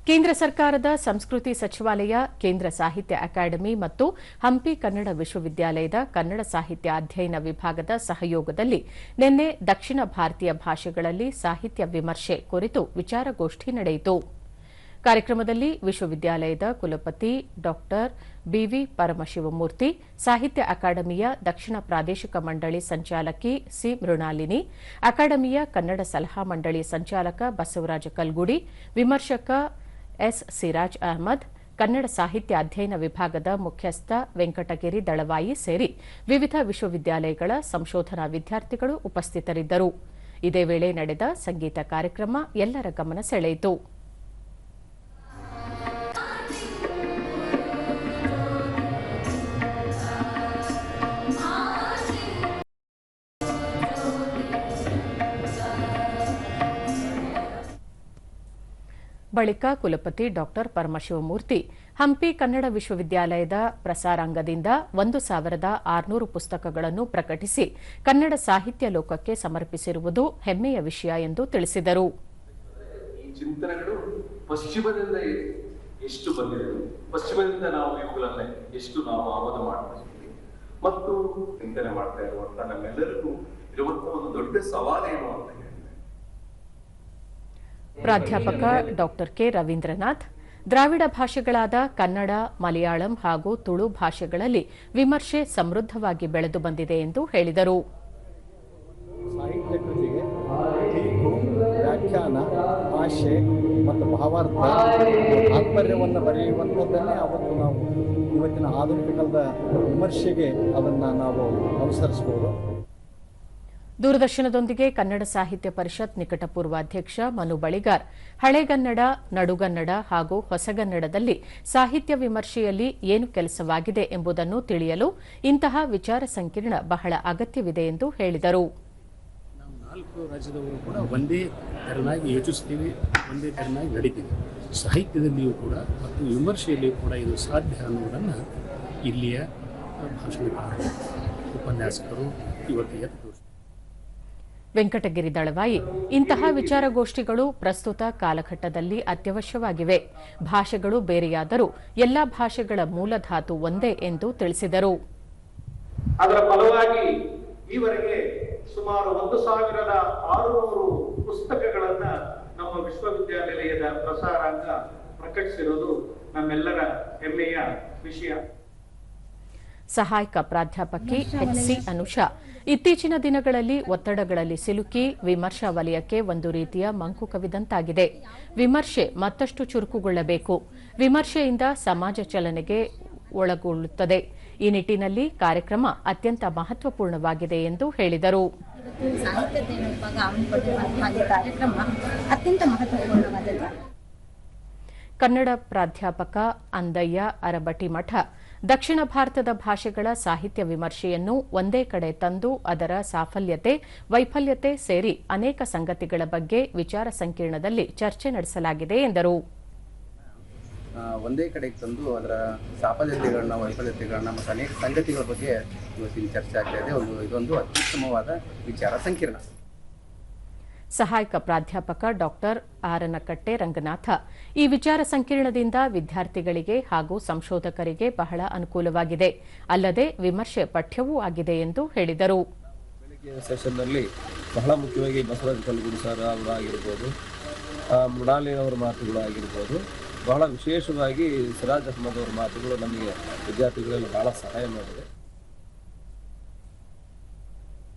ಕೇಂದ್ರ ಸರ್ಕಾರದ ಸಂಸ್ಕೃತಿ ಸಚಿವಾಲಯ, ಕೇಂದ್ರ ಸಾಹಿತ್ಯ ಅಕಾಡೆಮಿ ಮತ್ತು ಹಂಪಿ ಕನ್ನಡ ವಿಶ್ವವಿದ್ಯಾಲಯದ ಕನ್ನಡ ಸಾಹಿತ್ಯ ಅಧ್ಯಯನ ವಿಭಾಗದ ಸಹಯೋಗದಲ್ಲಿ ನಿನ್ನೆ ದಕ್ಷಿಣ ಭಾರತೀಯ ಭಾಷೆಗಳಲ್ಲಿ ಸಾಹಿತ್ಯ ವಿಮರ್ಶೆ ಕುರಿತು ವಿಚಾರಗೋಷ್ಠಿ ನಡೆಯಿತು. ಕಾರ್ಯಕ್ರಮದಲ್ಲಿ ವಿಶ್ವವಿದ್ಯಾಲಯದ ಕುಲಪತಿ ಡಾ ಬಿವಿ ಪರಮಶಿವಮೂರ್ತಿ, ಸಾಹಿತ್ಯ ಅಕಾಡೆಮಿಯ ದಕ್ಷಿಣ ಪ್ರಾದೇಶಿಕ ಮಂಡಳಿ ಸಂಚಾಲಕಿ ಸಿ ಮೃಣಾಲಿನಿ, ಅಕಾಡೆಮಿಯ ಕನ್ನಡ ಸಲಹಾ ಮಂಡಳಿ ಸಂಚಾಲಕ ಬಸವರಾಜ ಕಲ್ಗುಡಿ, ವಿಮರ್ಶಕ ಎಸ್ ಸಿರಾಜ್ ಅಹಮದ್, ಕನ್ನಡ ಸಾಹಿತ್ಯ ಅಧ್ಯಯನ ವಿಭಾಗದ ಮುಖ್ಯಸ್ಥ ವೆಂಕಟಗಿರಿ ದಳವಾಯಿ ಸೇರಿ ವಿವಿಧ ವಿಶ್ವವಿದ್ಯಾಲಯಗಳ ಸಂಶೋಧನಾ ವಿದ್ಯಾರ್ಥಿಗಳು ಉಪಸ್ಥಿತರಿದ್ದರು. ಇದೇ ವೇಳೆ ನಡೆದ ಸಂಗೀತ ಕಾರ್ಯಕ್ರಮ ಎಲ್ಲರ ಗಮನ ಸೆಳೆಯಿತು. ಬಳಿಕ ಕುಲಪತಿ ಡಾ ಪರಮಶಿವಮೂರ್ತಿ ಹಂಪಿ ಕನ್ನಡ ವಿಶ್ವವಿದ್ಯಾಲಯದ ಪ್ರಸಾರಾಂಗದಿಂದ 1600 ಪುಸ್ತಕಗಳನ್ನು ಪ್ರಕಟಿಸಿ ಕನ್ನಡ ಸಾಹಿತ್ಯ ಲೋಕಕ್ಕೆ ಸಮರ್ಪಿಸಿರುವುದು ಹೆಮ್ಮೆಯ ವಿಷಯ ಎಂದು ತಿಳಿಸಿದರು. ಈ ಚಿಂತನೆಗಳು ಪಶ್ಚಿಮದಿಂದ ಎಷ್ಟು ಬಂದಿದೆ, ಪಶ್ಚಿಮದಿಂದ ನಾವು ಇವುಗಳನ್ನ ಎಷ್ಟು ನಾವು ಆಮದು ಮಾಡ್ತೀವಿ ಮತ್ತು ಚಿಂತನೆ ಮಾಡ್ತಾ ಇರುವಂತ ನಮ್ಮೆಲ್ಲರಿಗೂ ಇರುವಂತಹ ಒಂದು ದೊಡ್ಡ ಸವಾಲೇನು ಅಂತ ಹೇಳಿ ಪ್ರಾಧ್ಯಾಪಕ ಡಾ ಕೆ ರವೀಂದ್ರನಾಥ್ ದ್ರಾವಿಡ ಭಾಷೆಗಳಾದ ಕನ್ನಡ, ಮಲಯಾಳಂ ಹಾಗೂ ತುಳು ಭಾಷೆಗಳಲ್ಲಿ ವಿಮರ್ಶೆ ಸಮೃದ್ಧವಾಗಿ ಬೆಳೆದು ಬಂದಿದೆ ಎಂದು ಹೇಳಿದರು. ಸಾಹಿತ್ಯ ಕೃತಿಗೆ ತೀರ್ಪು, ವ್ಯಾಖ್ಯಾನ, ಭಾಷೆ ಮತ್ತು ಭಾವಾರ್ಥ ತಾತ್ಪರ್ಯವನ್ನು ಬರೆಯುವಂಥದ್ದನ್ನೇ ಅವತ್ತು ನಾವು ಇವತ್ತಿನ ಆಧುನಿಕದ ವಿಮರ್ಶೆಗೆ ಅದನ್ನು ನಾವು ಅನುಸರಿಸಬಹುದು. ದೂರದರ್ಶನದೊಂದಿಗೆ ಕನ್ನಡ ಸಾಹಿತ್ಯ ಪರಿಷತ್ ನಿಕಟಪೂರ್ವ ಅಧ್ಯಕ್ಷ ಮನು ಬಳಿಗಾರ್ ಹಳೆಗನ್ನಡ, ನಡುಗನ್ನಡ ಹಾಗೂ ಹೊಸಗನ್ನಡದಲ್ಲಿ ಸಾಹಿತ್ಯ ವಿಮರ್ಶೆಯಲ್ಲಿ ಏನು ಕೆಲಸವಾಗಿದೆ ಎಂಬುದನ್ನು ತಿಳಿಯಲು ಇಂತಹ ವಿಚಾರ ಸಂಕಿರಣ ಬಹಳ ಅಗತ್ಯವಿದೆ ಎಂದು ಹೇಳಿದರು. ನಾವು 4 ರಾಜ್ಯದವರು ಕೂಡ ಒಂದೇ ತೆರನಾಗಿ ಯೋಚಿಸ್ತೀವಿ, ಒಂದೇ ತೆರನಾಗಿ ನಡೀತೀವಿ. ಸಾಹಿತ್ಯದಲ್ಲಿಯೂ ಕೂಡ ಮತ್ತು ವಿಮರ್ಶೆಯಲ್ಲಿಯೂ ಕೂಡ ಇದು ಸಾಧ್ಯ ಅನ್ನೋದನ್ನು ಇಲ್ಲಿಯ ಭಾಷಣಕಾರರು, ಉಪನ್ಯಾಸಕರು ಇವತ್ತಿಗೆ ತೋರಿಸ್ತಾರೆ. ವೆಂಕಟಗಿರಿ ದಳವಾಯಿ ಇಂತಹ ವಿಚಾರಗೋಷ್ಠಿಗಳು ಪ್ರಸ್ತುತ ಕಾಲಘಟ್ಟದಲ್ಲಿ ಅತ್ಯವಶ್ಯವಾಗಿವೆ. ಭಾಷೆಗಳು ಬೇರೆಯಾದರೂ ಎಲ್ಲಾ ಭಾಷೆಗಳ ಮೂಲಧಾತು ಒಂದೇ ಎಂದು ತಿಳಿಸಿದರು. ಅದರ ಫಲವಾಗಿ ಈವರೆಗೆ ಸುಮಾರು 1600 ಪುಸ್ತಕಗಳನ್ನ ನಮ್ಮ ವಿಶ್ವವಿದ್ಯಾನಿಲಯದ ಪ್ರಸಾರಾಂಗ ಪ್ರಕಟಿಸಿರುವುದು ನಮ್ಮೆಲ್ಲರ ಹೆಮ್ಮೆಯ ವಿಷಯ. ಸಹಾಯಕ ಪ್ರಾಧ್ಯಾಪಕಿ ಎಚ್ಸಿ ಅನುಷಾ ಇತ್ತೀಚಿನ ದಿನಗಳಲ್ಲಿ ಒತ್ತಡಗಳಲ್ಲಿ ಸಿಲುಕಿ ವಿಮರ್ಶಾ ವಲಯಕ್ಕೆ ಒಂದು ರೀತಿಯ ಮಂಕು ಕವಿದಂತಾಗಿದೆ. ವಿಮರ್ಶೆ ಮತ್ತಷ್ಟು ಚುರುಕುಗೊಳ್ಳಬೇಕು. ವಿಮರ್ಶೆಯಿಂದ ಸಮಾಜ ಚಲನೆಗೆ ಒಳಗೊಳ್ಳುತ್ತದೆ. ಈ ನಿಟ್ಟಿನಲ್ಲಿ ಕಾರ್ಯಕ್ರಮ ಅತ್ಯಂತ ಮಹತ್ವಪೂರ್ಣವಾಗಿದೆ ಎಂದು ಹೇಳಿದರು. ಕನ್ನಡ ಪ್ರಾಧ್ಯಾಪಕ ಅಂದಯ್ಯ ಅರಬಟಿಮಠ ದಕ್ಷಿಣ ಭಾರತದ ಭಾಷೆಗಳ ಸಾಹಿತ್ಯ ವಿಮರ್ಶೆಯನ್ನು ಒಂದೇ ಕಡೆ ತಂದು ಅದರ ಸಾಫಲ್ಯತೆ, ವೈಫಲ್ಯತೆ ಸೇರಿ ಅನೇಕ ಸಂಗತಿಗಳ ಬಗ್ಗೆ ವಿಚಾರ ಸಂಕಿರಣದಲ್ಲಿ ಚರ್ಚೆ ನಡೆಸಲಾಗಿದೆ ಎಂದರು. ಒಂದೇ ಕಡೆಗೆ ತಂದು ಅದರ ಸಾಫಲ್ಯತೆಗಳನ್ನ, ವೈಫಲ್ಯತೆಗಳನ್ನ ಮತ್ತು ಅನೇಕ ಸಂಗತಿಗಳ ಬಗ್ಗೆ ಇವತ್ತಿನ ಚರ್ಚೆ ಆಗ್ತಾ ಇದೆ. ಇದೊಂದು ಅತ್ಯುತ್ತಮವಾದ ವಿಚಾರ ಸಂಕಿರಣ. ಸಹಾಯಕ ಪ್ರಾಧ್ಯಾಪಕ ಡಾ ಆರನಕಟ್ಟೆ ರಂಗನಾಥ ಈ ವಿಚಾರ ಸಂಕಿರಣದಿಂದ ವಿದ್ಯಾರ್ಥಿಗಳಿಗೆ ಹಾಗೂ ಸಂಶೋಧಕರಿಗೆ ಬಹಳ ಅನುಕೂಲವಾಗಿದೆ. ಅಲ್ಲದೆ ವಿಮರ್ಶೆ ಪಠ್ಯವೂ ಆಗಿದೆ ಎಂದು ಹೇಳಿದರು. ಬೆಳಗ್ಗೆಯ ಸೆಷನ್ನಲ್ಲಿ ಬಹಳ ಮುಖ್ಯವಾಗಿ ಬಸವರಾಜ ಕಲ್ಗುಡಿ ಸರ್ ಅವರಾಗಿರ್ಬೋದು, ಮೃಣಾಲಿನಿ ಅವರ ಮಾತುಗಳು ಆಗಿರ್ಬೋದು, ಬಹಳ ವಿಶೇಷವಾಗಿ ಸಿರಾಜ್ ಅಹಮದ್ ಅವರ ಮಾತುಗಳು ನಮಗೆ ವಿದ್ಯಾರ್ಥಿಗಳಲ್ಲಿ ಬಹಳ ಸಹಾಯ ಮಾಡಿದೆ.